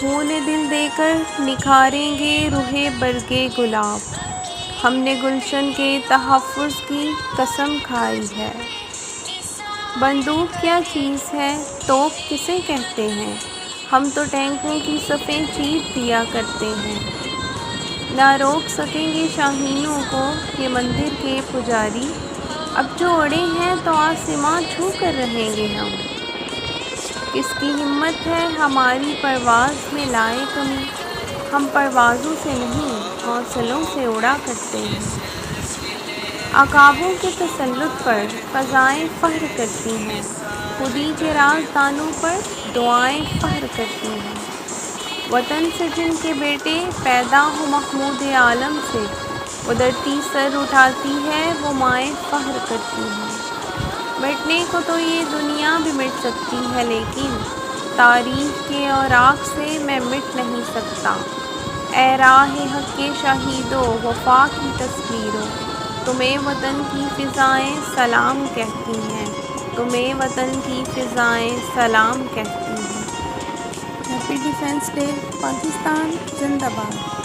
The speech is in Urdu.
خون دل دے کر نکھاریں گے روحے برگے گلاب، ہم نے گلشن کے تحفظ کی قسم کھائی ہے۔ بندوق کیا چیز ہے، توپ کسے کہتے ہیں، ہم تو ٹینکوں کی صفیں چیر دیا کرتے ہیں۔ نہ روک سکیں گے شاہینوں کو یہ مندر کے پجاری، اب جو اڑے ہیں تو آسماں چھو کر رہیں گے ہم۔ کس کی ہمت ہے ہماری پرواز میں لائے کمی، ہم پروازوں سے نہیں حوصلوں سے اڑا کرتے ہیں۔ عقابوں کے تسلط پر فضائیں فخر کرتی ہیں، خودی کے رازدانوں پر دعائیں فخر کرتی ہیں۔ وطن سے جن کے بیٹے پیدا ہوں محمود عالم سے، وہ دھرتی سر اٹھاتی ہے وہ مائیں فخر کرتی ہیں۔ مٹنے کو تو یہ دنیا بھی مٹ سکتی ہے لیکن تاریخ کے اوراق سے میں مٹ نہیں سکتا۔ اے راہ حق کے شہیدو وفا کی تصویرو، تمہیں وطن کی فضائیں سلام کہتی ہیں، تمہیں وطن کی فضائیں سلام کہتی ہیں۔ ہیپی ڈیفنس ڈے، پاکستان زندہ باد۔